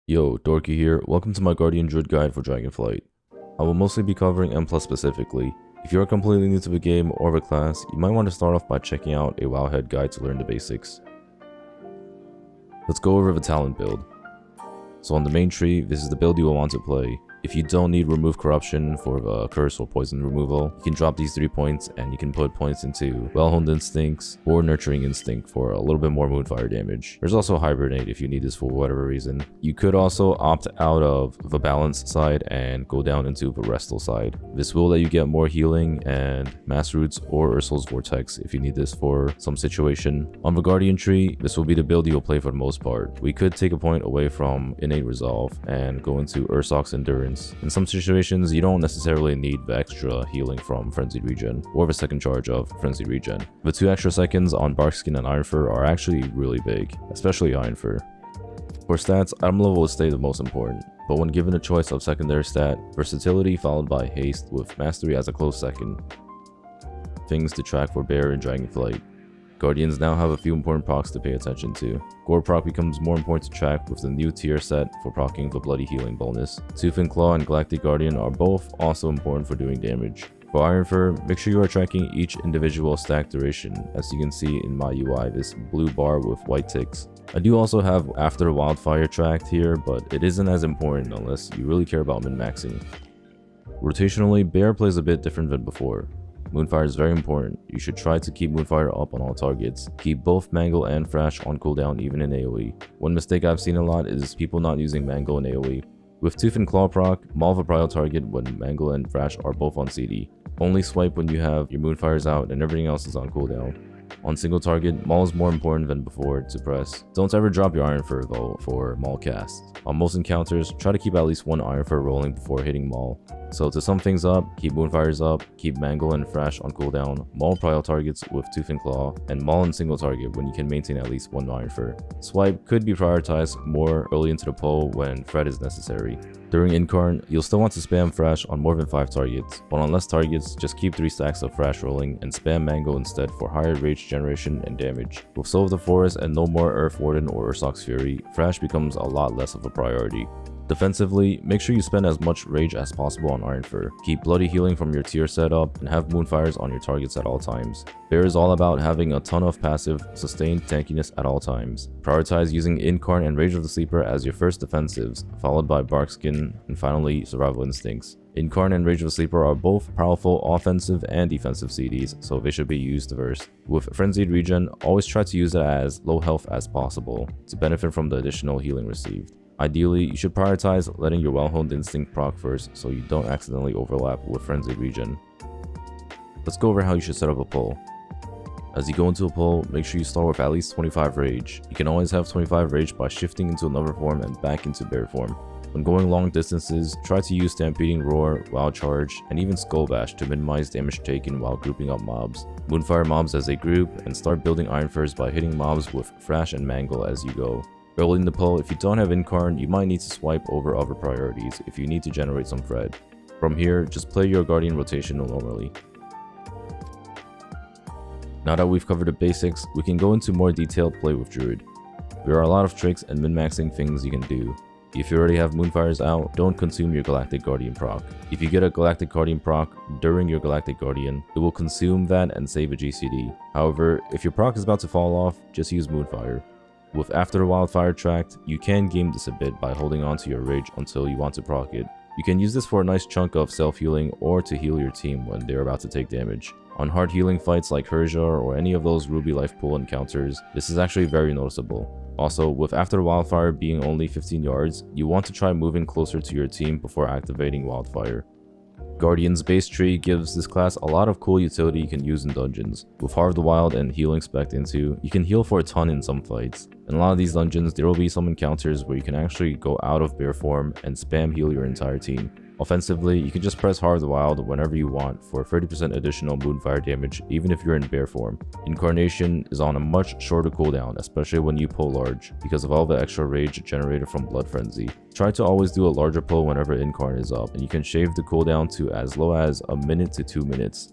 Yo, Dorki here. Welcome to my Guardian Druid guide for Dragonflight. I will mostly be covering M+ specifically. If you are completely new to the game or the class, you might want to start off by checking out a Wowhead guide to learn the basics. Let's go over the talent build. So on the main tree, this is the build you will want to play. If you don't need Remove Corruption for the curse or poison removal, you can drop these 3 points and you can put points into Well-Honed Instincts or Nurturing Instinct for a little bit more Moonfire damage. There's also Hibernate if you need this for whatever reason. You could also opt out of the Balance side and go down into the Restful side. This will let you get more healing and Mass Roots or Ursul's Vortex if you need this for some situation. On the Guardian tree, this will be the build you'll play for the most part. We could take a point away from Innate Resolve and go into Ursoc's Endurance. In some situations, you don't necessarily need the extra healing from Frenzied Regen, or the second charge of Frenzied Regen. The 2 extra seconds on Barkskin and Iron Fur are actually really big, especially Iron Fur. For stats, item level will stay the most important, but when given a choice of secondary stat, Versatility followed by Haste with Mastery as a close second. Things to track for Bear and Dragonflight. Guardians now have a few important procs to pay attention to. Gore proc becomes more important to track with the new tier set for proccing the Bloody Healing bonus. Tooth and Claw and Galactic Guardian are both also important for doing damage. For Iron Fur, make sure you are tracking each individual stack duration, as you can see in my UI, this blue bar with white ticks. I do also have After Wildfire tracked here, but it isn't as important unless you really care about min-maxing. Rotationally, Bear plays a bit different than before. Moonfire is very important. You should try to keep Moonfire up on all targets. Keep both Mangle and Thrash on cooldown even in AoE. One mistake I've seen a lot is people not using Mangle in AoE. With Tooth and Claw proc, maul the prior target when Mangle and Thrash are both on CD. Only swipe when you have your Moonfires out and everything else is on cooldown. On single target, maul is more important than before to press. Don't ever drop your Iron Fur though for maul cast. On most encounters, try to keep at least 1 Iron Fur rolling before hitting maul. So to sum things up, keep Moonfires up, keep Mangle and Thrash on cooldown, maul prior targets with Tooth and Claw, and maul in single target when you can maintain at least 1 Iron Fur. Swipe could be prioritized more early into the pull when Threat is necessary. During Incarn, you'll still want to spam Thrash on more than 5 targets, but on less targets, just keep 3 stacks of Thrash rolling and spam Mangle instead for higher rage generation and damage. With Soul of the Forest and no more Earth Warden or Ursoc's Fury, Thrash becomes a lot less of a priority. Defensively, make sure you spend as much rage as possible on Iron Fur. Keep Bloody Healing from your tier setup and have Moonfires on your targets at all times. Bear is all about having a ton of passive, sustained tankiness at all times. Prioritize using Incarn and Rage of the Sleeper as your first defensives, followed by Barkskin, and finally Survival Instincts. Incarn and Rage of the Sleeper are both powerful offensive and defensive CDs, so they should be used first. With Frenzied Regen, always try to use it as low health as possible to benefit from the additional healing received. Ideally, you should prioritize letting your Well-Honed Instinct proc first so you don't accidentally overlap with Frenzied Regen. Let's go over how you should set up a pull. As you go into a pull, make sure you start with at least 25 rage. You can always have 25 rage by shifting into another form and back into bear form. When going long distances, try to use Stampeding Roar, Wild Charge, and even Skull Bash to minimize damage taken while grouping up mobs. Moonfire mobs as a group, and start building Iron Furs by hitting mobs with Thrash and Mangle as you go. Early in the pull, if you don't have Incarn, you might need to swipe over other priorities if you need to generate some Thread. From here, just play your Guardian rotation normally. Now that we've covered the basics, we can go into more detailed play with Druid. There are a lot of tricks and min-maxing things you can do. If you already have Moonfires out, don't consume your Galactic Guardian proc. If you get a Galactic Guardian proc during your Galactic Guardian, it will consume that and save a GCD. However, if your proc is about to fall off, just use Moonfire. With After Wildfire tracked, you can game this a bit by holding on to your rage until you want to proc it. You can use this for a nice chunk of self-healing or to heal your team when they're about to take damage. On hard healing fights like Herjar or any of those Ruby Life Pool encounters, this is actually very noticeable. Also, with After Wildfire being only 15 yards, you want to try moving closer to your team before activating Wildfire. Guardian's base tree gives this class a lot of cool utility you can use in dungeons. With Heart of the Wild and healing spec into, you can heal for a ton in some fights. In a lot of these dungeons, there will be some encounters where you can actually go out of bear form and spam heal your entire team. Offensively, you can just press Heart of the Wild whenever you want for 30% additional Moonfire damage even if you're in bear form. Incarnation is on a much shorter cooldown, especially when you pull large, because of all the extra rage generated from Blood Frenzy. Try to always do a larger pull whenever Incarn is up, and you can shave the cooldown to as low as a minute to 2 minutes.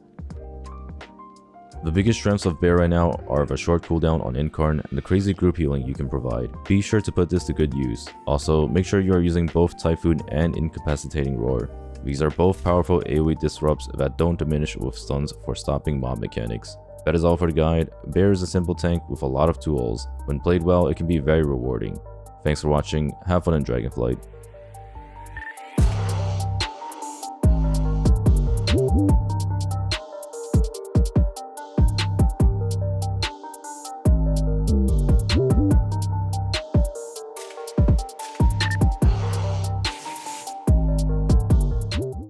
The biggest strengths of Bear right now are of a short cooldown on Incarn and the crazy group healing you can provide. Be sure to put this to good use. Also, make sure you are using both Typhoon and Incapacitating Roar. These are both powerful AoE disrupts that don't diminish with stuns for stopping mob mechanics. That is all for the guide. Bear is a simple tank with a lot of tools. When played well, it can be very rewarding. Thanks for watching, have fun in Dragonflight.